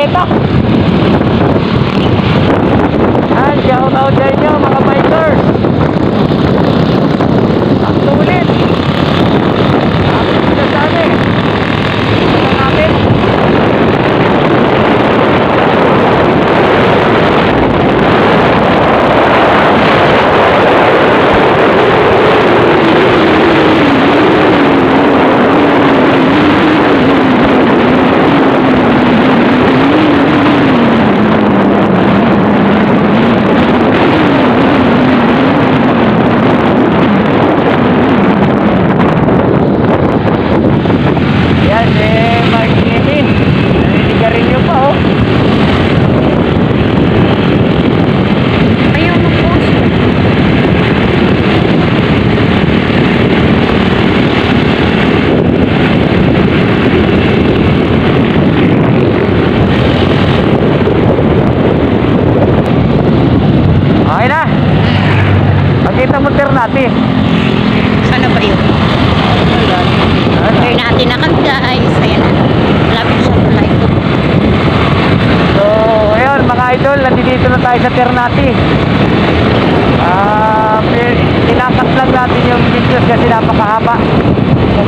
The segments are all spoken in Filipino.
bisikleta. Shout out sa inyo mga bikers. Ang sulit. Ang sinasabi. Ito natin. Natin. Sana ba yun? Turn natin na kami guys. Ayan na. Lapit sa tulay ko. So, ayun mga idol, nandito na tayo sa Ternate. Tinakat lang natin yung videos kasi napakahaba.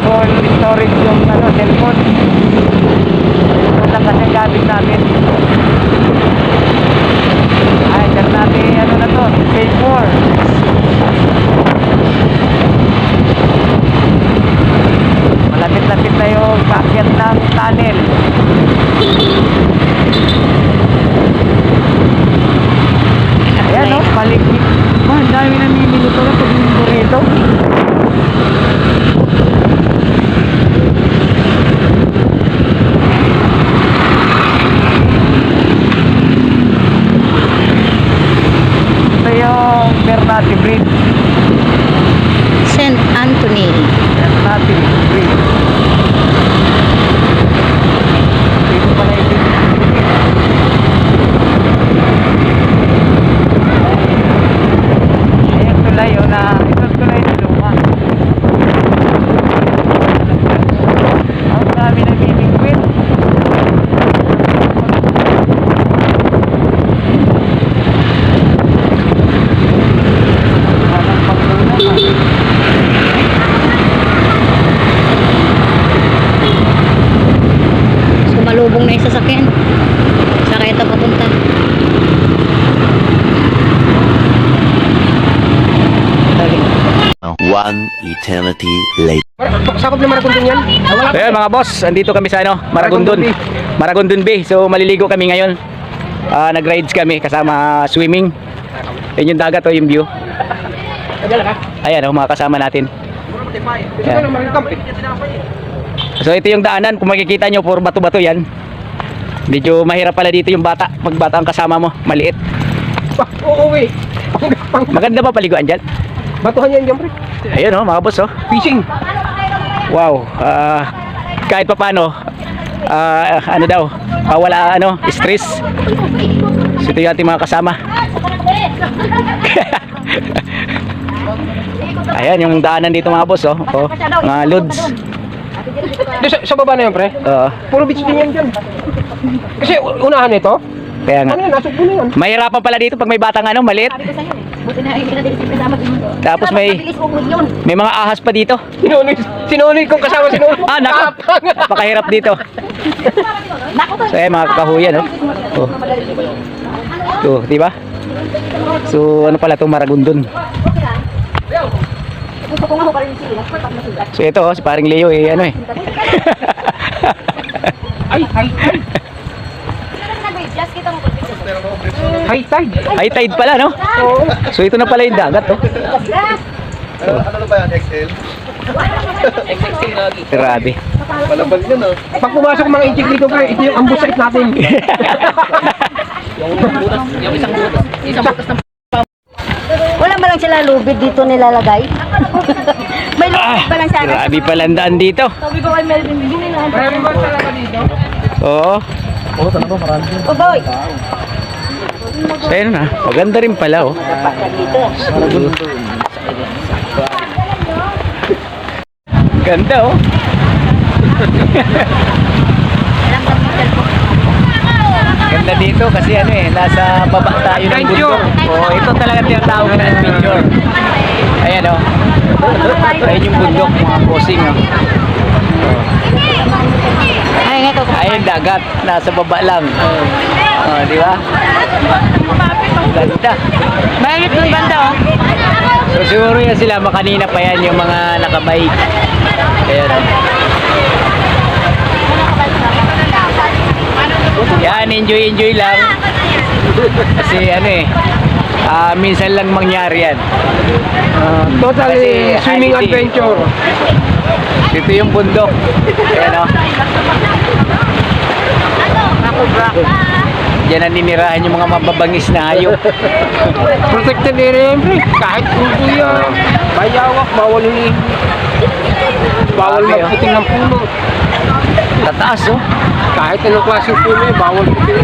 Full storage yung cellphone. Ito lang kasi gamit natin. Ay, Ternate, ano na to? Phase 4. Malapit-lapit na yung paakyat ng tunnel. Ayan o, paligid. Ang dami na minuto na pag yung burrito. Ito yung Ternate Bridge. St. Anthony. Ternate Bridge. Dito pala yung bridge. Ayan tulay o na, ito tulay na luma. Ang dami na binigwit. Sumalubong na yung sasakyan. Sa kaya ito papunta. One eternity later. Sakop na Maragondon yan? Ayan mga boss, andito kami sa ano, Maragondon. Maragondon Bay. So maliligo kami ngayon. Nag-rides kami kasama swimming. Yan yung dagat o yung view. Ayan o, mga kasama natin. Ayan. So ito yung daanan, kung makikita nyo, puro bato-bato yan. Medyo mahirap pala dito yung bata. Pag bata ang kasama mo, maliit. Oo, Maganda ba paliguan dyan? batuhan yan dyan, pre. Ayun o, mga boss o. Fishing. Wow, kahit pa paano, ano daw, wala ano, stress. So ito yung ating mga kasama. Ayan yung daanan dito mga boss oh, mga loads. Sa baba na yan, pre. Puro beach din yan dyan. Kasi unahan nito. Kaya nga. Ano yan, nasugbo na yan. Mahirapan pala dito pag may batang ano, maliit. Tapos may mga ahas pa dito. Sinunoy kong kasama sinunoy. Nako. Napakahirap dito. So ayan mga kakahuyan oh. Oh, di ba? So ano pala 'tong Maragondon. So ito si paring Leo ano High tide. High tide pala no? Oo. So ito na pala yung dagat oh. Ano ba yan, XL? XXL lagi. Grabe. Malabag yan, oh. Pag pumasok mga inchik dito, pre, ito yung ambush site natin. Yung isang butas ng wala ba lang sila lubid dito nilalagay? May lubid ba lang sana? Grabe pala ang daan dito. Sabi ko kay Melvin, hindi nila. Marami ba talaga dito? Oo. Oo, talaga marami. Oh boy! So ayun na, maganda rin pala oh. Ganda oh. maganda dito kasi ano eh, nasa baba tayo ng bundok. Oh, ito talaga tinatawag na adventure. Ayan oh. Ayan yung bundok, mga bossing oh. Ay, nga to. Ayan dagat, nasa baba lang. Oh, di ba? Ganda. Mainit ng banda, oh. So siguro yan sila, makanina pa yan yung mga nakabike. Ayan oh. Yan, enjoy lang. Kasi ano eh, minsan lang mangyari yan. Totally Kasi swimming holiday. adventure. Dito yung bundok. Ayan o. Diyan naninirahan yung mga mababangis na hayop. Protected area yan, pre. Kahit kuya, bayawak, bawal huli. Bawal Grabe, oh. magputing ng puno. Tataas oh. Kahit anong klaseng puno, bawal puting.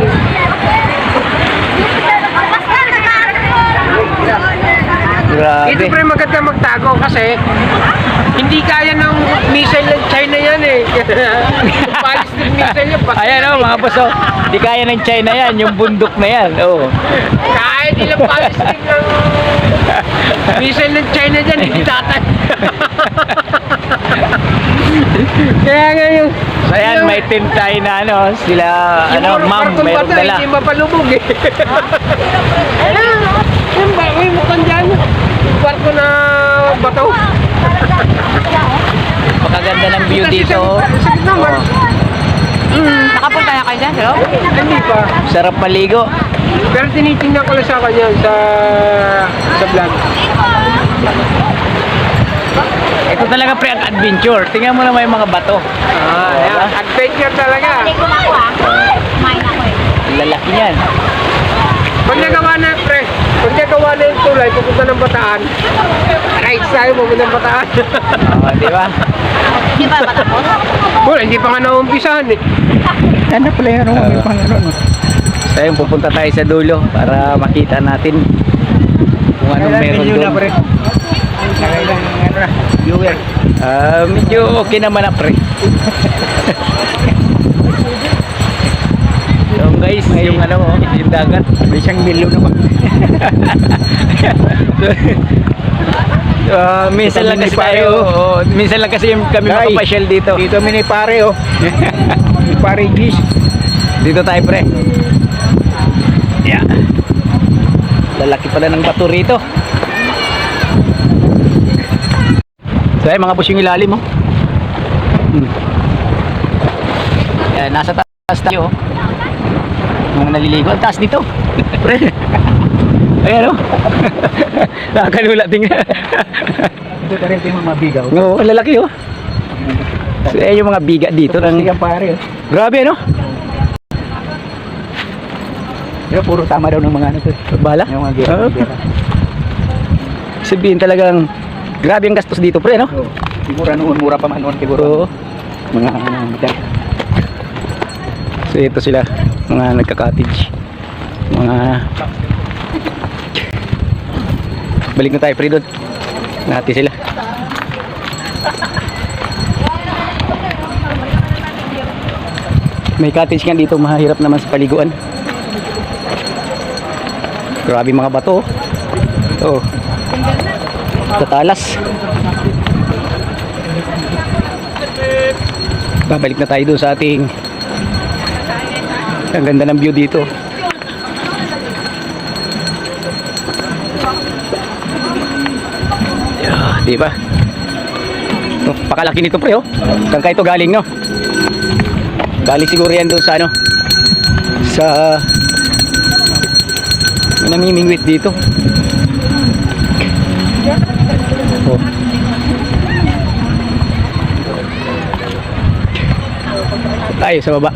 Grabe. Dito pre maganda magtago kasi hindi kaya ng missile ng China yan eh. Ballistic missile yan. Ayan o mga boss oh. Di kaya ng China yan, yung bundok na yan. Oh. Kahit ilang ballistic ng missile ng China dyan, hindi tatay. Kaya ngayon. So ayan, may team tayo na ano, sila, ano, ma'am, mayroon dala. Hindi mapalubog eh. Yung ba, may mukhang dyan. Yung barko na bato. Pagkaganda ng view dito. Oh. Sakit naman. Nakapunta na kayo dyan, hello? Hindi pa. Sarap maligo. Pero tinitingnan ko lang sa kanya sa vlog. Ito talaga pre ang adventure. Tingnan mo naman yung mga bato. Ayan. Adventure talaga. Ko na ako, ah. Kumain ako, eh. Lalaki niyan. Pag nagawa na, pre, pag nagawa na yung tulay, pupunta ng Bataan, rides tayo, pupunta ng Bataan. Oh, di ba? Hindi ba matapos? Wala, hindi pa nga naumpisahan eh. Ano pala yung may pang ano no? So ayun, pupunta tayo sa dulo para makita natin kung anong meron doon. Nakailang ano na, viewer. Medyo okay naman na pre. So guys, yung ano, yung dagat, may siyang milyon naman. Minsan lang kasi tayo, minsan lang kasi kami makapasyal dito. Dito mini pare oh. Ni pare Gis. Dito tayo pre. Yeah. Lalaki pala ng bato rito. So ay mga boss yung ilalim oh. Yan, nasa taas tayo oh. Mga naliligo. Ang taas dito. Pre. Ayan oh. Nakakalula tingnan. Ito pa rin yung mga bigaw. Oo, lalaki oh. So ayan yung mga biga dito. Sigang pare oh. Grabe no? Pero puro tama daw ng mga ano to. Bala? Yung mga gera. Oo. Sabihin talagang grabe ang gastos dito pre no? Oh, siguro noon mura pa man noon siguro. Oo. Mga So ito sila, mga nagka-cottage. Mga balik na tayo pre doon. Nati sila. May cottage nga dito, mahirap naman sa paliguan. Grabe mga bato. Oh. Tatalas. Babalik na tayo doon sa ating. Ang ganda ng view dito. Yeah, di ba? Oh, pakalaki nito pre oh. Saan kayo ito galing no? Galing siguro yan doon sa ano? Sa may namimingwit dito. Oh. Tayo sa baba.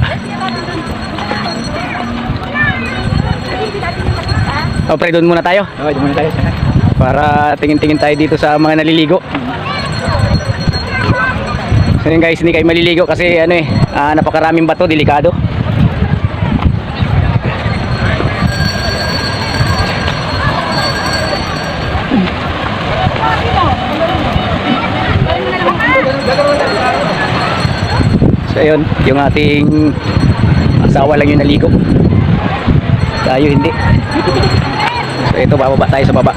O pre, doon muna tayo. Okay, muna tayo sana. Para tingin-tingin tayo dito sa mga naliligo. So yun guys, hindi kayo maliligo kasi ano eh, napakaraming bato, delikado. So yun, yung ating asawa lang yung naligo. Tayo hindi. So ito, bababa tayo sa baba.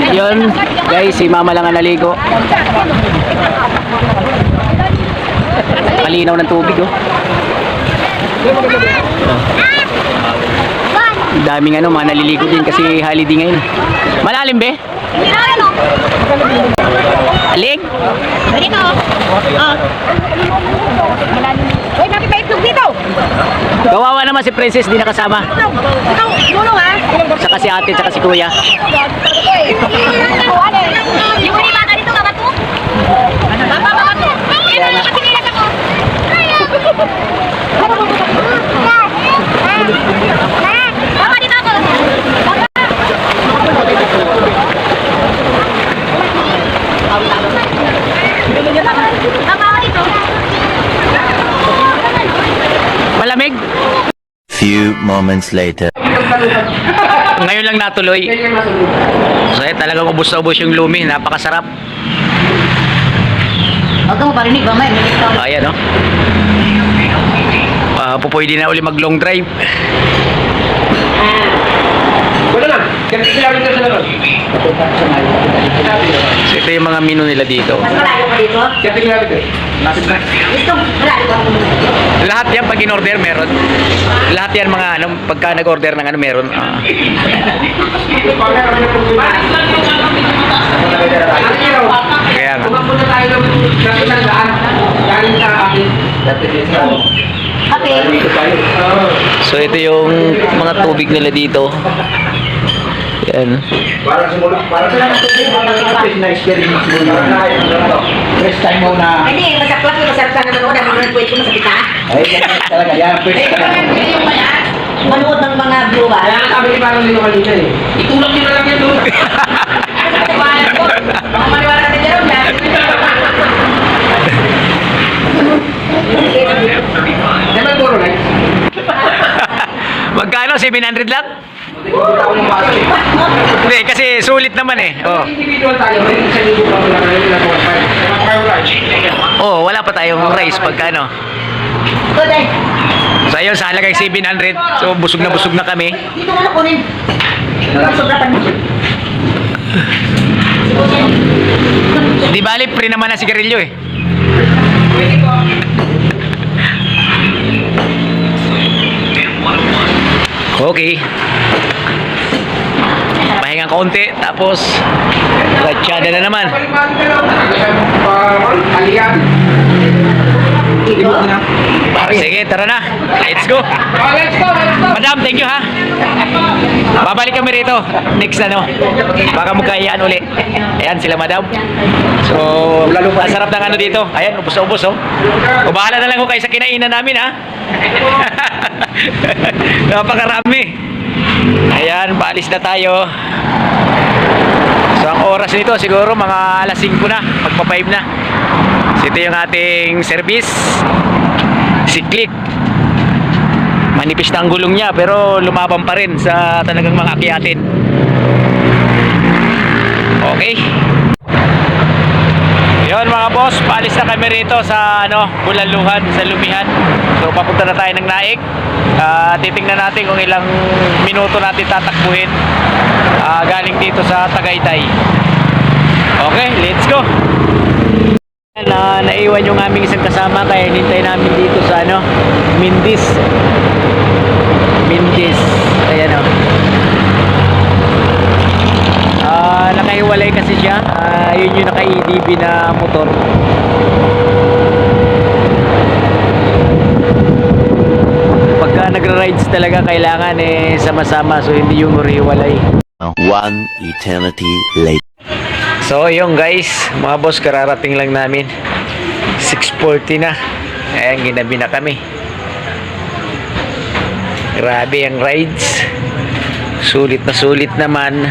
Yun guys, si mama lang ang naligo. Kalinaw ng tubig oh. Daming ano, mga naliligo din kasi holiday ngayon. Malalim be? Alig? Dito. Uy, bakit may itlog dito? Kawawa naman si Princess, di nakasama. Ikaw, gulo ha? Saka si ate, saka si kuya. Yung huli bata dito, babato? Babato? Yan ang kapinilas ako. Baba dito ako. Baba ako dito. Malamig? Few moments later. Ngayon lang natuloy. So talagang ubos na ubos yung lumi. Napakasarap. Huwag mo parinig ba, May? Ayan, no? Pupwede na uli mag long drive. Wala lang. Kasi kilometer sa naman. So ito yung mga menu nila dito. Mas malayo pa dito? Kasi kilometer. Gusto, malayo pa ako. Lahat yan pag in-order meron. Lahat yan mga ano, pagka nag-order ng ano meron. Kaya nga. Pumunta tayo ng daan. Galing sa akin. Okay. So ito yung mga tubig nila dito. Yan. Parang simula, parang na-experience mo na. First time mo na, Hindi, masaklat yung masarap ka naman. Wala mo nang pwede ko masakit ha? ay, yan talaga, yan, first time. Manood ng mga viewers. Kaya nga sabi ni parang dito kanina eh. Itulak nyo na lang yan doon. Mga maniwala natin dyan, ha? Never puro lang. Magkano? 700 lang? Pupunta ako ng baso eh. Hindi, kasi sulit naman eh. Oh. Individual tayo. May isang libo pa wala kayo nila po. Kayo rice. Oh, wala pa tayong rice pagkano. Good day. So ayun, sa halagang 700. So busog na kami. Dito na kunin. Sobra pa niyo. Di bali, free naman na sigarilyo eh. Okay. Pahinga konti, tapos ratsyada na naman. Aliyan. Sige, tara na. Let's go. Let's go, let's go. Madam, thank you ha. Babalik kami rito. Next ano. Baka magkayaan uli. Ayan sila madam. So, lalo pa sarap ng ano dito. Ayan, ubos na ubos oh. O bahala na lang ko kayo sa kinainan namin ha. Napakarami. Ayan, paalis na tayo. So, ang oras nito siguro mga alas 5 na. Magpa 5 na. So, ito yung ating service. Si Click. Manipis na ang gulong niya pero lumabang pa rin sa talagang mga akyatin. Okay. Yun mga boss, paalis na kami rito sa Bulaluhan, sa Lumihan. So papunta na tayo ng Naik. Titingnan natin kung ilang minuto natin tatakbuhin galing dito sa Tagaytay. Okay, let's go. Naiwan yung aming isang kasama kaya hinintay namin dito sa Mindis. Ayan o. Nakahiwalay kasi siya. Yun yung naka-EDB na motor. Pagka nagra-rides talaga kailangan sama-sama, so hindi yung hiwalay. One eternity later. So yung guys, mga boss, kararating lang namin. 6:40 na. Ayan, ginabi na kami. Grabe ang rides. Sulit na sulit naman.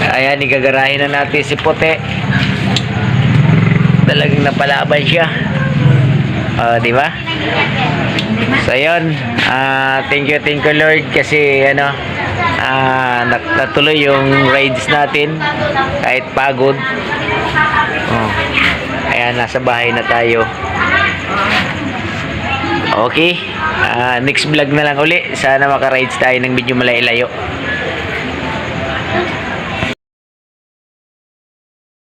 Ayan, igagarahin na natin si Pote. Talagang napalaban siya. Di ba? So ayun, thank you Lord kasi natuloy yung rides natin kahit pagod. Ayan, nasa bahay na tayo. Okay. Next vlog na lang uli. Sana makarides tayo ng medyo malayo.